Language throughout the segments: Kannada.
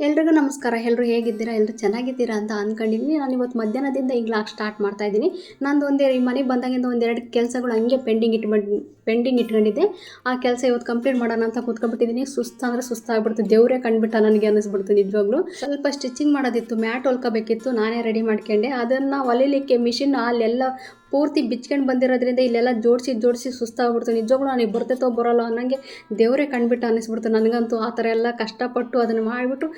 ಎಲ್ರಿಗೂ ನಮಸ್ಕಾರ. ಎಲ್ಲರೂ ಹೇಗಿದ್ದೀರಾ? ಎಲ್ಲರೂ ಚೆನ್ನಾಗಿದ್ದೀರಾ ಅಂತ ಅಂದ್ಕೊಂಡಿದ್ದೀನಿ. ನಾನು ಇವತ್ತು ಮಧ್ಯಾಹ್ನದಿಂದ ಈಗ ಸ್ಟಾರ್ಟ್ ಮಾಡ್ತಾ ಇದ್ದೀನಿ. ನಂದು ಈ ಮನೆಗೆ ಬಂದಾಗಿಂದ ಒಂದೆರಡು ಕೆಲಸಗಳು ಹಂಗೆ ಪೆಂಡಿಂಗ್ ಇಟ್ಕೊಂಡಿದ್ದೆ. ಆ ಕೆಲಸ ಇವತ್ತು ಕಂಪ್ಲೀಟ್ ಮಾಡೋಣ ಅಂತ ಕೂತ್ಕೊಂಡ್ಬಿಟ್ಟಿದ್ದೀನಿ. ಸುಸ್ತಾಗ್ಬಿಡ್ತು. ದೇವರೇ ಕಂಡುಬಿಟ್ಟ ನನಗೆ ಅನ್ನಿಸ್ಬಿಡ್ತು ನಿಜವಾಗ್ಲೂ. ಸ್ವಲ್ಪ ಸ್ಟಿಚಿಂಗ್ ಮಾಡೋದಿತ್ತು, ಮ್ಯಾಟ್ ಹೊಲ್ಕೋಬೇಕಿತ್ತು. ನಾನೇ ರೆಡಿ ಮಾಡ್ಕೊಂಡೆ. ಅದನ್ನು ಹೊಲಿಲಿಕ್ಕೆ ಮಿಷಿನ್ ಅಲ್ಲೆಲ್ಲ ಪೂರ್ತಿ ಬಿಚ್ಕೊಂಡು ಬಂದಿರೋದ್ರಿಂದ ಇಲ್ಲೆಲ್ಲ ಜೋಡಿಸಿ ಸುಸ್ತಾಗ್ಬಿಡ್ತು. ನಿಜವಾಗ್ಲೂ ನನಗೆ ಬರ್ತೈತೋ ಬರೋಲ್ಲ ಅನ್ನೋಂಗೆ ದೇವರೇ ಕಂಡುಬಿಟ್ಟು ಅನ್ನಿಸ್ಬಿಡ್ತು ನನಗಂತೂ. ಆ ಥರ ಎಲ್ಲ ಕಷ್ಟಪಟ್ಟು ಅದನ್ನು ಮಾಡಿಬಿಟ್ಟು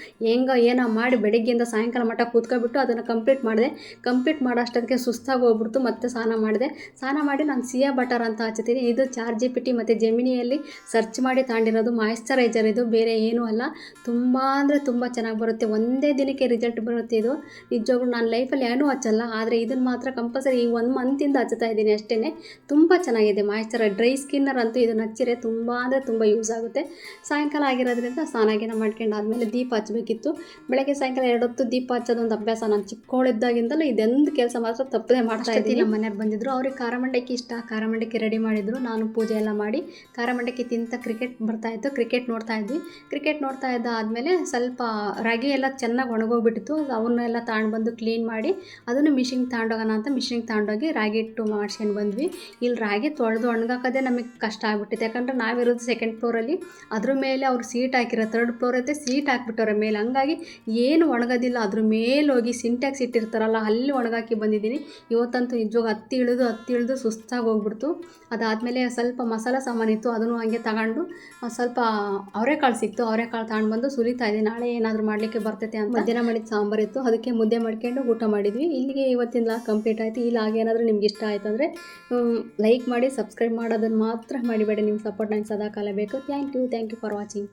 ಏನೋ ಮಾಡಿ ಬೆಳಗ್ಗೆಯಿಂದ ಸಾಯಂಕಾಲ ಮಟ್ಟ ಕೂತ್ಕೊಬಿಟ್ಟು ಅದನ್ನು ಕಂಪ್ಲೀಟ್ ಮಾಡೋ ಅಷ್ಟೊತ್ತಿಗೆ ಸುಸ್ತಾಗಿ ಹೋಗ್ಬಿಡ್ತು. ಮತ್ತೆ ಸ್ನಾನ ಮಾಡಿ ನಾನು ಸಿಯಾ ಬಟರ್ ಅಂತ ಹಚ್ತೀನಿ. ಇದು ChatGPT ಮತ್ತು ಜೆಮಿನಿಯಲ್ಲಿ ಸರ್ಚ್ ಮಾಡಿ ತಾಂಡಿರೋದು ಮಾಯಿಶ್ಚರೈಸರ್. ಇದು ಬೇರೆ ಏನೂ ಅಲ್ಲ. ತುಂಬ ಅಂದರೆ ತುಂಬ ಚೆನ್ನಾಗಿ ಬರುತ್ತೆ. ಒಂದೇ ದಿನಕ್ಕೆ ರಿಸಲ್ಟ್ ಬರುತ್ತೆ. ಇದು ನಿಜವಾಗ್ಲೂ ನಾನು ಲೈಫಲ್ಲಿ ಏನೂ ಹಚ್ಚಲ್ಲ, ಆದರೆ ಇದನ್ನು ಮಾತ್ರ ಕಂಪಲ್ಸರಿ ಈ 1 ಮಂತಿಂದ ಹಚ್ತಾ ಇದ್ದೀನಿ ಅಷ್ಟೇ. ತುಂಬ ಚೆನ್ನಾಗಿದೆ ಮಾಯಿಶ್ಚರೈಸರ್. ಡ್ರೈ ಸ್ಕಿನ್ನರ್ ಅಂತೂ ಇದನ್ನು ಹಚ್ಚಿದ್ರೆ ತುಂಬ ಅಂದರೆ ತುಂಬ ಯೂಸ್ ಆಗುತ್ತೆ. ಸಾಯಂಕಾಲ ಆಗಿರೋದ್ರಿಂದ ಸ್ನಾನ ಮಾಡ್ಕೊಂಡು ಆದಮೇಲೆ ದೀಪ ಹಚ್ಚಬೇಕಿತ್ತು. ಬೆಳಗ್ಗೆ ಸಾಯಂಕಾಲ 2 ಹೊತ್ತು ದೀಪ ಹಚ್ಚೋದೊಂದು ಅಭ್ಯಾಸ. ನಾನು ಚಿಕ್ಕವಳಿದ್ದಾಗಿಂದಲೂ ಇದೊಂದು ಕೆಲಸ ಮಾತ್ರ ತಪ್ಪದೆ ಮಾಡ್ತಾ ಇದ್ದೀನಿ. ನಮ್ಮ ಮನೆಯವ್ರು ಬಂದಿದ್ದರು. ಅವ್ರಿಗೆ ಖಾರ ಮಂಡಕ್ಕಿ ಇಷ್ಟ. ಖಾರ ಮಂಡಕ್ಕಿ ರೆಡಿ ಮಾಡಿದ್ರು. ನಾನು ಪೂಜೆ ಎಲ್ಲ ಮಾಡಿ ಖಾರ ಮಂಡಕ್ಕಿ ತಿಂತ ಕ್ರಿಕೆಟ್ ಬರ್ತಾಯಿತ್ತು. ಕ್ರಿಕೆಟ್ ನೋಡ್ತಾ ಇದ್ವಿ. ಕ್ರಿಕೆಟ್ ನೋಡ್ತಾ ಆದಮೇಲೆ ಸ್ವಲ್ಪ ರಾಗಿ ಎಲ್ಲ ಚೆನ್ನಾಗಿ ಒಣಗೋಗ್ಬಿಟ್ಟಿತ್ತು. ಅವನ್ನೆಲ್ಲ ತಗೊಂಡ್ಬಂದು ಕ್ಲೀನ್ ಮಾಡಿ ಅದನ್ನು ಮಿಷಿನ್ಗೆ ತಗೊಂಡೋಗೋಣ ಅಂತ ಮಿಷಿನ್ಗೆ ತಗೊಂಡೋಗಿ ರಾಗಿ ಹಿಟ್ಟು ಮಾಡ್ಸ್ಕೊಂಡು ಬಂದ್ವಿ. ಇಲ್ಲಿ ರಾಗಿ ತೊಳೆದು ಒಣಗಾಕೋದೇ ನಮಗೆ ಕಷ್ಟ ಆಗ್ಬಿಟ್ಟಿತ್ತು. ಯಾಕಂದರೆ ನಾವಿರೋದು 2nd ಫ್ಲೋರಲ್ಲಿ. ಅದ್ರ ಮೇಲೆ ಅವ್ರು ಸೀಟ್ ಹಾಕಿರೋ 3rd ಫ್ಲೋರ್ ಐತೆ, ಸೀಟ್ ಹಾಕ್ಬಿಟ್ಟವ್ರೆ ಮೇಲೆ. ಹಂಗಾಗಿ ಏನು ಒಣಗೋದಿಲ್ಲ. ಅದ್ರ ಮೇಲೆ ಹೋಗಿ ಸಿಂಟ್ಯಾಕ್ಸ್ ಇಟ್ಟಿರ್ತಾರಲ್ಲ ಅಲ್ಲಿ ಒಣಗಾಕಿ ಬಂದಿದ್ದೀನಿ. ಇವತ್ತಂತೂ ನಿಜವಾಗ ಹತ್ತಿ ಇಳಿದು ಸುಸ್ತಾಗಿ ಹೋಗ್ಬಿಡ್ತು. ಅದಾದಮೇಲೆ ಸ್ವಲ್ಪ ಮಸಾಲ ಸಾಮಾನಿತ್ತು, ಅದನ್ನು ಹಂಗೆ ತಗೊಂಡು ಸ್ವಲ್ಪ ಅವರೆಕಾಳು ಸಿಕ್ತು. ಅವರೆಕಾಳು ತಗೊಂಡ್ಬಂದು ಸುಲಿತಾ ಇದ್ದೀನಿ. ನಾಳೆ ಏನಾದರೂ ಮಾಡಲಿಕ್ಕೆ ಬರ್ತೈತೆ ಅಂತ. ಮಧ್ಯಾಹ್ನ ಮಾಡಿದ ಸಾಂಬಾರಿತ್ತು, ಅದಕ್ಕೆ ಮುದ್ದೆ ಮಾಡ್ಕೊಂಡು ಊಟ ಮಾಡಿದ್ವಿ. ಇಲ್ಲಿಗೆ ಇವತ್ತಿನ ಕಂಪ್ಲೀಟ್ ಆಯಿತು. ಈ ಲಾಗ್ ಏನಾದರೂ ನಿಮ್ಗೆ ಇಷ್ಟ ಆಯಿತು ಅಂದರೆ ಲೈಕ್ ಮಾಡಿ, ಸಬ್ಸ್ಕ್ರೈಬ್ ಮಾಡೋದನ್ನು ಮಾತ್ರ ಮಾಡಿಬೇಡಿ. ನಿಮ್ಮ ಸಪೋರ್ಟ್ ನಂಗೆ ಸದಾಕಾಲ ಬೇಕು. Thank you for watching.